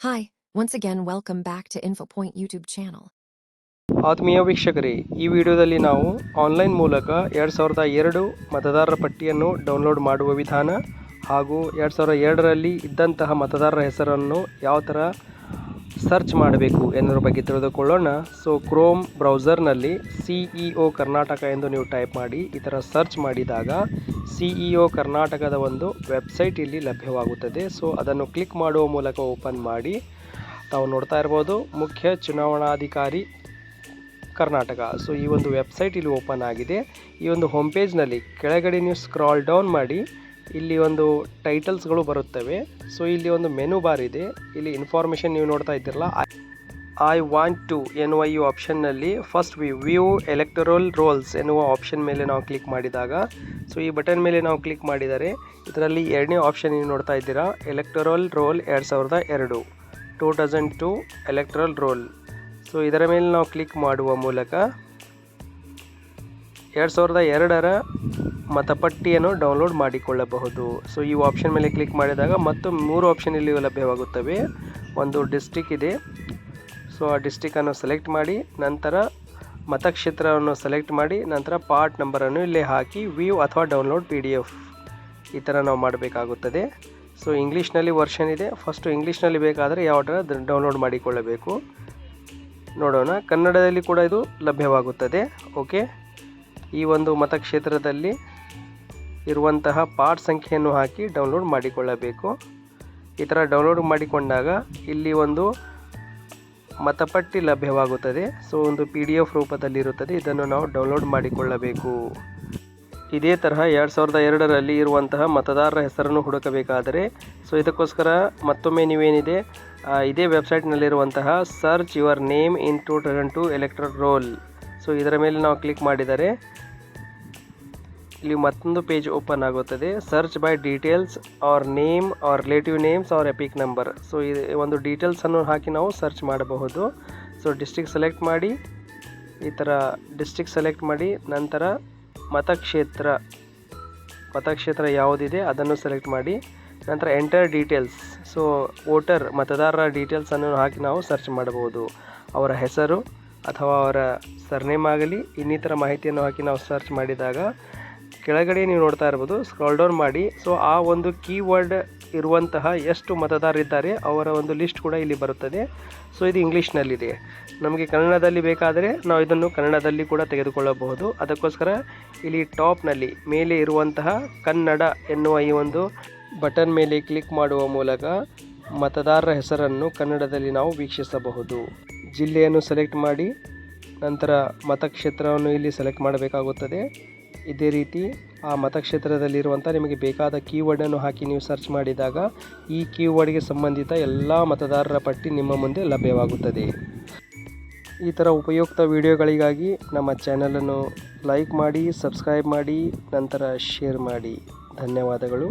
Hi, once again welcome back to InfoPoint YouTube channel. ಆತ್ಮೀಯ ವೀಕ್ಷಕರೇ, ಈ ವಿಡಿಯೋದಲ್ಲಿ ನಾವು ಆನ್ಲೈನ್ ಮೂಲಕ 2002 ಮತದಾರರ ಪಟ್ಟಿಯನ್ನು ಡೌನ್ಲೋಡ್ ಮಾಡುವ ವಿಧಾನ ಹಾಗೂ 2002ರಲ್ಲಿ ಇದ್ದಂತಹ ಮತದಾರರ ಹೆಸರನ್ನು ಯಾವ ಥರ ಸರ್ಚ್ ಮಾಡಬೇಕು ಎನ್ನುವ ಬಗ್ಗೆ ತಿಳಿದುಕೊಳ್ಳೋಣ. ಸೊ ಕ್ರೋಮ್ ಬ್ರೌಸರ್ನಲ್ಲಿ CEO ಕರ್ನಾಟಕ ಎಂದು ನೀವು ಟೈಪ್ ಮಾಡಿ ಈ ಥರ ಸರ್ಚ್ ಮಾಡಿದಾಗ CEO ಕರ್ನಾಟಕದ ಒಂದು ವೆಬ್ಸೈಟ್ ಇಲ್ಲಿ ಲಭ್ಯವಾಗುತ್ತದೆ. ಸೊ ಅದನ್ನು ಕ್ಲಿಕ್ ಮಾಡುವ ಮೂಲಕ ಓಪನ್ ಮಾಡಿ ತಾವು ನೋಡ್ತಾ ಇರ್ಬೋದು ಮುಖ್ಯ ಚುನಾವಣಾಧಿಕಾರಿ ಕರ್ನಾಟಕ. ಸೊ ಈ ಒಂದು ವೆಬ್ಸೈಟ್ ಇಲ್ಲಿ ಓಪನ್ ಆಗಿದೆ. ಈ ಒಂದು ಹೋಮ್ ಪೇಜ್ನಲ್ಲಿ ಕೆಳಗಡೆ ನೀವು ಸ್ಕ್ರಾಲ್ ಡೌನ್ ಮಾಡಿ ಇಲ್ಲಿ ಒಂದು ಟೈಟಲ್ಸ್ಗಳು ಬರುತ್ತವೆ. ಸೊ ಇಲ್ಲಿ ಒಂದು ಮೆನು ಬಾರ್ ಇದೆ. ಇಲ್ಲಿ ಇನ್ಫಾರ್ಮೇಷನ್ ನೀವು ನೋಡ್ತಾ ಇದ್ದೀರಲ್ಲ, ಐ ವಾಂಟ್ ಟು ಎನ್ನುವ ಈ ಆಪ್ಷನ್ನಲ್ಲಿ ಫಸ್ಟ್ ವ್ಯೂ ಎಲೆಕ್ಟರಲ್ ರೋಲ್ಸ್ ಎನ್ನುವ ಆಪ್ಷನ್ ಮೇಲೆ ನಾವು ಕ್ಲಿಕ್ ಮಾಡಿದಾಗ, ಸೊ ಈ ಬಟನ್ ಮೇಲೆ ನಾವು ಕ್ಲಿಕ್ ಮಾಡಿದರೆ ಇದರಲ್ಲಿ ಎರಡನೇ ಆಪ್ಷನ್ ನೀವು ನೋಡ್ತಾ ಇದ್ದೀರಾ, electoral roll 2002 electoral roll. So ಇದರ ಮೇಲೆ ನಾವು ಕ್ಲಿಕ್ ಮಾಡುವ ಮೂಲಕ 2002ರ ಮತಪಟ್ಟಿಯನ್ನು ಡೌನ್ಲೋಡ್ ಮಾಡಿಕೊಳ್ಳಬಹುದು. ಸೊ ಈ ಆಪ್ಷನ್ ಮೇಲೆ ಕ್ಲಿಕ್ ಮಾಡಿದಾಗ ಮತ್ತು 3 ಆಪ್ಷನ್ ಇಲ್ಲಿ ಲಭ್ಯವಾಗುತ್ತವೆ. ಒಂದು ಡಿಸ್ಟ್ರಿಕ್ಟ್ ಇದೆ. ಸೊ ಆ ಡಿಸ್ಟ್ರಿಕ್ಟನ್ನು ಸೆಲೆಕ್ಟ್ ಮಾಡಿ ನಂತರ ಮತಕ್ಷೇತ್ರವನ್ನು ಸೆಲೆಕ್ಟ್ ಮಾಡಿ ನಂತರ ಪಾರ್ಟ್ ನಂಬರನ್ನು ಇಲ್ಲಿ ಹಾಕಿ ವ್ಯೂ ಅಥವಾ ಡೌನ್ಲೋಡ್ PDF ಈ ಥರ ನಾವು ಮಾಡಬೇಕಾಗುತ್ತದೆ. ಸೊ ಇಂಗ್ಲೀಷ್ನಲ್ಲಿ ವರ್ಷನ್ ಇದೆ. ಫಸ್ಟು ಇಂಗ್ಲೀಷ್ನಲ್ಲಿ ಬೇಕಾದರೆ ಯಾವ ಥರ ಡೌನ್ಲೋಡ್ ಮಾಡಿಕೊಳ್ಳಬೇಕು ನೋಡೋಣ. ಕನ್ನಡದಲ್ಲಿ ಕೂಡ ಇದು ಲಭ್ಯವಾಗುತ್ತದೆ. ಓಕೆ, ಈ ಒಂದು ಮತಕ್ಷೇತ್ರದಲ್ಲಿ ಇರುವಂತಹ ಪಾರ್ಟ್ ಸಂಖ್ಯೆಯನ್ನು ಹಾಕಿ ಡೌನ್ಲೋಡ್ ಮಾಡಿಕೊಳ್ಳಬೇಕು. ಈ ಥರ ಡೌನ್ಲೋಡ್ ಮಾಡಿಕೊಂಡಾಗ ಇಲ್ಲಿ ಒಂದು ಮತಪಟ್ಟಿ ಲಭ್ಯವಾಗುತ್ತದೆ. ಸೊ ಒಂದು PDF ರೂಪದಲ್ಲಿರುತ್ತದೆ. ಇದನ್ನು ನಾವು ಡೌನ್ಲೋಡ್ ಮಾಡಿಕೊಳ್ಳಬೇಕು. ಇದೇ ತರಹ 2002ರಲ್ಲಿ ಇರುವಂತಹ ಮತದಾರರ ಹೆಸರನ್ನು ಹುಡುಕಬೇಕಾದರೆ ಸೊ ಇದಕ್ಕೋಸ್ಕರ ಮತ್ತೊಮ್ಮೆ ನೀವೇನಿದೆ ಇದೇ ವೆಬ್ಸೈಟ್ನಲ್ಲಿರುವಂತಹ search your name in 2002 electoral roll. So ಇದರ ಮೇಲೆ ನಾವು ಕ್ಲಿಕ್ ಮಾಡಿದರೆ ಇಲ್ಲಿ ಮತ್ತೊಂದು ಪೇಜ್ ಓಪನ್ ಆಗುತ್ತದೆ. Search by details or name or relative names or EPIC number. So ಇದು ಒಂದು ಡೀಟೇಲ್ಸನ್ನು ಹಾಕಿ ನಾವು ಸರ್ಚ್ ಮಾಡಬಹುದು. ಸೊ ಡಿಸ್ಟ್ರಿಕ್ಟ್ ಸೆಲೆಕ್ಟ್ ಮಾಡಿ ಈ ಥರ ಡಿಸ್ಟ್ರಿಕ್ಟ್ ಸೆಲೆಕ್ಟ್ ಮಾಡಿ ನಂತರ ಮತಕ್ಷೇತ್ರ ಯಾವುದಿದೆ ಅದನ್ನು ಸೆಲೆಕ್ಟ್ ಮಾಡಿ ನಂತರ ಎಂಟರ್ ಡೀಟೇಲ್ಸ್. ಸೊ ವೋಟರ್ ಮತದಾರರ ಡೀಟೇಲ್ಸನ್ನು ಹಾಕಿ ನಾವು ಸರ್ಚ್ ಮಾಡಬಹುದು. ಅವರ ಹೆಸರು ಅಥವಾ ಅವರ ಸರ್ನೇಮ್ ಆಗಲಿ ಇನ್ನಿತರ ಮಾಹಿತಿಯನ್ನು ಹಾಕಿ ನಾವು ಸರ್ಚ್ ಮಾಡಿದಾಗ ಕೆಳಗಡೆ ನೀವು ನೋಡ್ತಾ ಇರ್ಬೋದು ಸ್ಕ್ರಾಲ್ ಡೌನ್ ಮಾಡಿ. ಸೊ ಆ ಒಂದು ಕೀವರ್ಡ್ ಇರುವಂತಹ ಎಷ್ಟು ಮತದಾರರಿದ್ದಾರೆ ಅವರ ಒಂದು ಲಿಸ್ಟ್ ಕೂಡ ಇಲ್ಲಿ ಬರುತ್ತದೆ. ಸೊ ಇದು ಇಂಗ್ಲೀಷ್ನಲ್ಲಿದೆ. ನಮಗೆ ಕನ್ನಡದಲ್ಲಿ ಬೇಕಾದರೆ ನಾವು ಇದನ್ನು ಕನ್ನಡದಲ್ಲಿ ಕೂಡ ತೆಗೆದುಕೊಳ್ಳಬಹುದು. ಅದಕ್ಕೋಸ್ಕರ ಇಲ್ಲಿ ಟಾಪ್ನಲ್ಲಿ ಮೇಲೆ ಇರುವಂತಹ ಕನ್ನಡ ಎನ್ನುವ ಈ ಒಂದು ಬಟನ್ ಮೇಲೆ ಕ್ಲಿಕ್ ಮಾಡುವ ಮೂಲಕ ಮತದಾರರ ಹೆಸರನ್ನು ಕನ್ನಡದಲ್ಲಿ ನಾವು ವೀಕ್ಷಿಸಬಹುದು. ಜಿಲ್ಲೆಯನ್ನು ಸೆಲೆಕ್ಟ್ ಮಾಡಿ ನಂತರ ಮತಕ್ಷೇತ್ರವನ್ನು ಇಲ್ಲಿ ಸೆಲೆಕ್ಟ್ ಮಾಡಬೇಕಾಗುತ್ತದೆ. ಇದೇ ರೀತಿ ಆ ಮತಕ್ಷೇತ್ರದಲ್ಲಿರುವಂಥ ನಿಮಗೆ ಬೇಕಾದ ಕೀವರ್ಡನ್ನು ಹಾಕಿ ನೀವು ಸರ್ಚ್ ಮಾಡಿದಾಗ ಈ ಕೀವರ್ಡ್ಗೆ ಸಂಬಂಧಿತ ಎಲ್ಲ ಮತದಾರರ ಪಟ್ಟಿ ನಿಮ್ಮ ಮುಂದೆ ಲಭ್ಯವಾಗುತ್ತದೆ. ಈ ಥರ ಉಪಯುಕ್ತ ವಿಡಿಯೋಗಳಿಗಾಗಿ ನಮ್ಮ ಚಾನಲನ್ನು ಲೈಕ್ ಮಾಡಿ, ಸಬ್ಸ್ಕ್ರೈಬ್ ಮಾಡಿ, ನಂತರ ಶೇರ್ ಮಾಡಿ. ಧನ್ಯವಾದಗಳು.